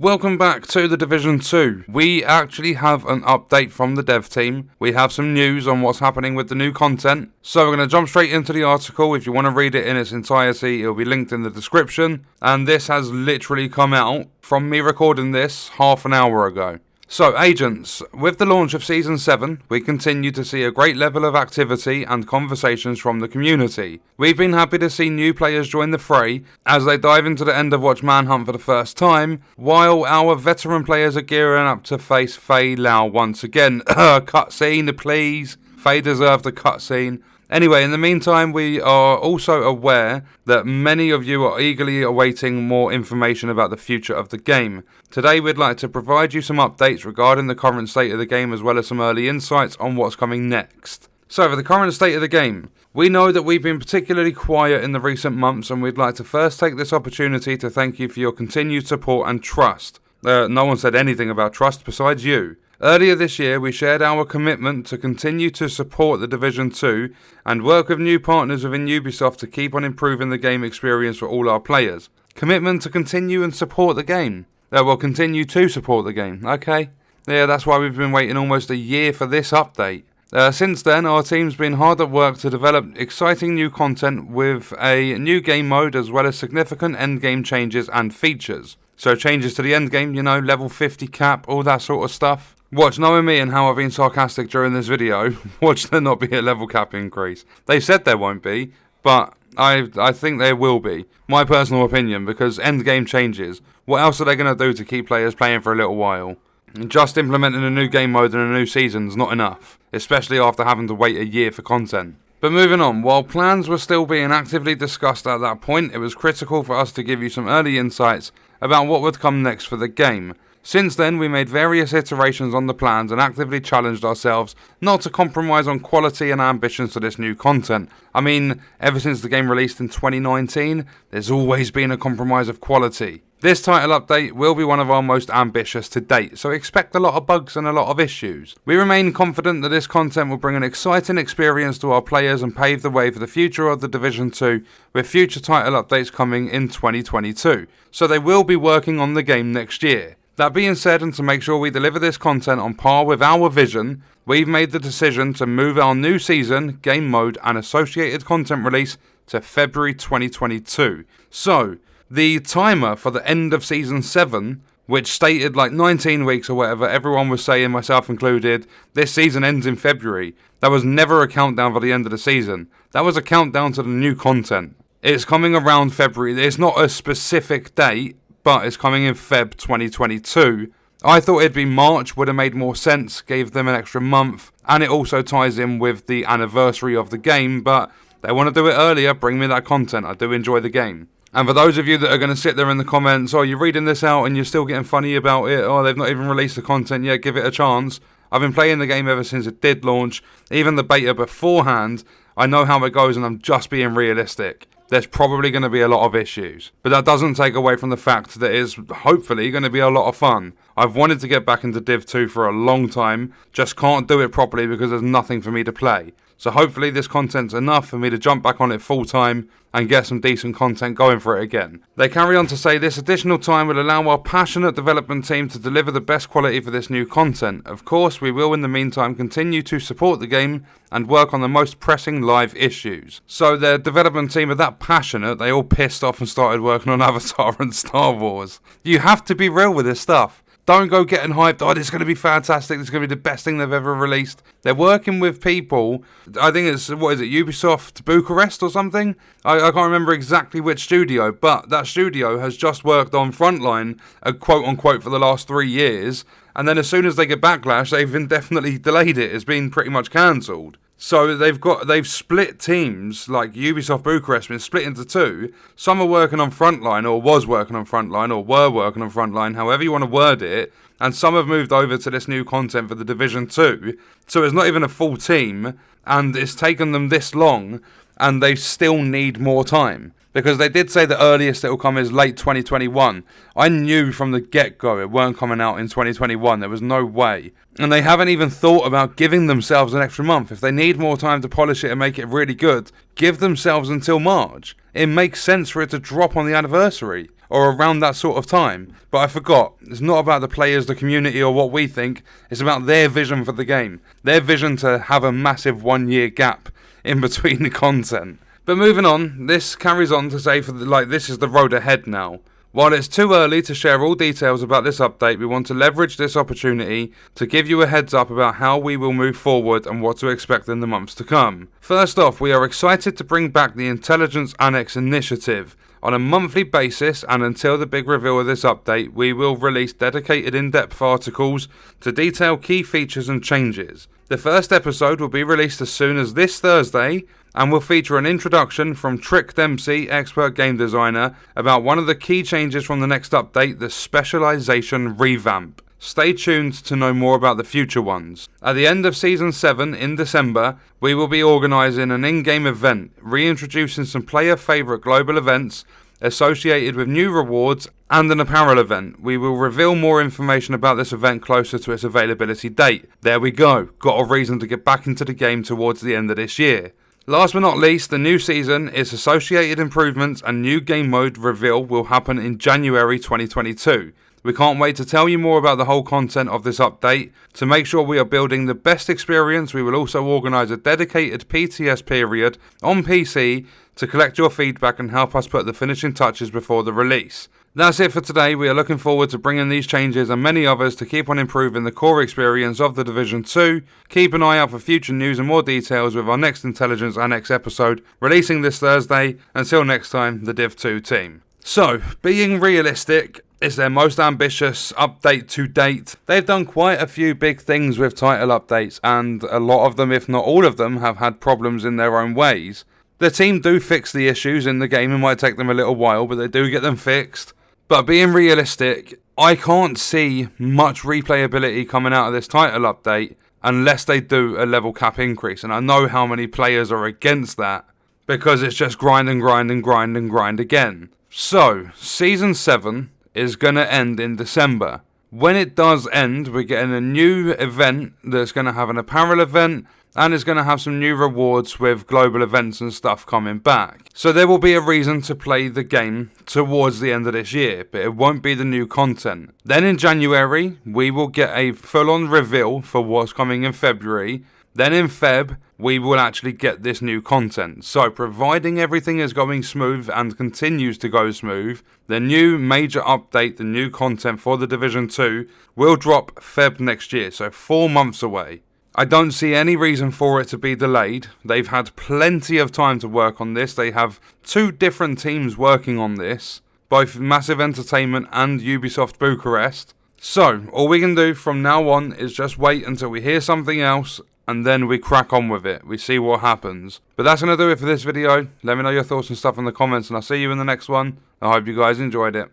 Welcome back to The Division 2. We actually have an update from the dev team. We have some news on what's happening with the new content. So we're going to jump straight into the article. If you want to read it in its entirety, it'll be linked in the description. And this has literally come out from me recording this half an hour ago. So, agents, with the launch of Season 7, we continue to see a great level of activity and conversations from the community. We've been happy to see new players join the fray as they dive into the End of Watch manhunt for the first time, while our veteran players are gearing up to face Faye Lau once again. Cutscene, please. Faye deserved a cutscene. Anyway, in the meantime, we are also aware that many of you are eagerly awaiting more information about the future of the game. Today, we'd like to provide you some updates regarding the current state of the game as well as some early insights on what's coming next. So, for the current state of the game, we know that we've been particularly quiet in the recent months, and we'd like to first take this opportunity to thank you for your continued support and trust. No one said anything about trust besides you. Earlier this year, we shared our commitment to continue to support The Division 2 and work with new partners within Ubisoft to keep on improving the game experience for all our players. Commitment to continue and support the game. Continue to support the game, okay? Yeah, that's why we've been waiting almost a year for this update. Since then, our team's been hard at work to develop exciting new content with a new game mode as well as significant endgame changes and features. So changes to the endgame, level 50 cap, all that sort of stuff. Watch, knowing me and how I've been sarcastic during this video, watch there not be a level cap increase. They said there won't be, but I think there will be. My personal opinion, because endgame changes. What else are they going to do to keep players playing for a little while? Just implementing a new game mode and a new season is not enough, especially after having to wait a year for content. But moving on, while plans were still being actively discussed at that point, it was critical for us to give you some early insights about what would come next for the game. Since then, we made various iterations on the plans and actively challenged ourselves not to compromise on quality and ambitions to this new content. I mean, ever since the game released in 2019, there's always been a compromise of quality. This title update will be one of our most ambitious to date, so expect a lot of bugs and a lot of issues. We remain confident that this content will bring an exciting experience to our players and pave the way for the future of The Division 2, with future title updates coming in 2022. So they will be working on the game next year. That being said, and to make sure we deliver this content on par with our vision, we've made the decision to move our new season, game mode, and associated content release to February 2022. So, the timer for the end of Season 7, which stated like 19 weeks or whatever, everyone was saying, myself included, this season ends in February. That was never a countdown for the end of the season. That was a countdown to the new content. It's coming around February. It's not a specific date, but it's coming in Feb 2022. I thought it'd be March, would have made more sense, gave them an extra month, and it also ties in with the anniversary of the game, but they want to do it earlier, bring me that content, I do enjoy the game. And for those of you that are going to sit there in the comments, oh, you're reading this out and you're still getting funny about it, oh, they've not even released the content yet, give it a chance. I've been playing the game ever since it did launch, even the beta beforehand. I know how it goes and I'm just being realistic. There's probably going to be a lot of issues. But that doesn't take away from the fact that it's hopefully going to be a lot of fun. I've wanted to get back into Div 2 for a long time, just can't do it properly because there's nothing for me to play. So hopefully this content's enough for me to jump back on it full time and get some decent content going for it again. They carry on to say this additional time will allow our passionate development team to deliver the best quality for this new content. Of course, we will in the meantime continue to support the game and work on the most pressing live issues. So their development team are that passionate, they all pissed off and started working on Avatar and Star Wars. You have to be real with this stuff. Don't go getting hyped, oh, this is going to be fantastic, this is going to be the best thing they've ever released. They're working with people, I think it's, Ubisoft Bucharest or something? I can't remember exactly which studio, but that studio has just worked on Frontline, quote-unquote, for the last 3 years, and then as soon as they get backlash, they've indefinitely delayed it. It's been pretty much cancelled. So they've split teams, like Ubisoft Bucharest been split into two. Some are working on Frontline, or was working on Frontline, or were working on Frontline, however you want to word it. And some have moved over to this new content for the Division 2. So it's not even a full team, and it's taken them this long, and they still need more time. Because they did say the earliest it will come is late 2021. I knew from the get-go it weren't coming out in 2021. There was no way. And they haven't even thought about giving themselves an extra month. If they need more time to polish it and make it really good, give themselves until March. It makes sense for it to drop on the anniversary. or around that sort of time. But I forgot, it's not about the players, the community, or what we think. It's about their vision for the game. Their vision to have a massive 1 year gap in between the content. But moving on, this carries on to say this is the road ahead now. While it's too early to share all details about this update, we want to leverage this opportunity to give you a heads up about how we will move forward and what to expect in the months to come. First off, we are excited to bring back the Intelligence Annex initiative. On a monthly basis and until the big reveal of this update, we will release dedicated in-depth articles to detail key features and changes. The first episode will be released as soon as this Thursday and will feature an introduction from Trick Dempsey, expert game designer, about one of the key changes from the next update, the specialization revamp. Stay tuned to know more about the future ones. At the end of Season 7 in December, we will be organising an in-game event, reintroducing some player favourite global events associated with new rewards and an apparel event. We will reveal more information about this event closer to its availability date. There we go, got a reason to get back into the game towards the end of this year. Last but not least, the new season, its associated improvements and new game mode reveal will happen in January 2022. We can't wait to tell you more about the whole content of this update. To make sure we are building the best experience, we will also organise a dedicated PTS period on PC to collect your feedback and help us put the finishing touches before the release. That's it for today. We are looking forward to bringing these changes and many others to keep on improving the core experience of The Division 2. Keep an eye out for future news and more details with our next Intelligence Annex episode releasing this Thursday. Until next time, the Div 2 team. So, being realistic, it's their most ambitious update to date. They've done quite a few big things with title updates, and a lot of them, if not all of them, have had problems in their own ways. The team do fix the issues in the game. It might take them a little while, but they do get them fixed. But being realistic, I can't see much replayability coming out of this title update unless they do a level cap increase. And I know how many players are against that because it's just grind and grind and grind and grind again. So, Season 7 is going to end in December. When it does end, we're getting a new event that's going to have an apparel event and it's going to have some new rewards with global events and stuff coming back. So there will be a reason to play the game towards the end of this year, but it won't be the new content. Then in January, we will get a full-on reveal for what's coming in February. Then in Feb, we will actually get this new content. So providing everything is going smooth and continues to go smooth, the new major update, the new content for The Division 2 will drop Feb next year, so 4 months away. I don't see any reason for it to be delayed. They've had plenty of time to work on this. They have 2 different teams working on this, both Massive Entertainment and Ubisoft Bucharest. So, all we can do from now on is just wait until we hear something else, and then we crack on with it. We see what happens. But that's going to do it for this video. Let me know your thoughts and stuff in the comments, and I'll see you in the next one. I hope you guys enjoyed it.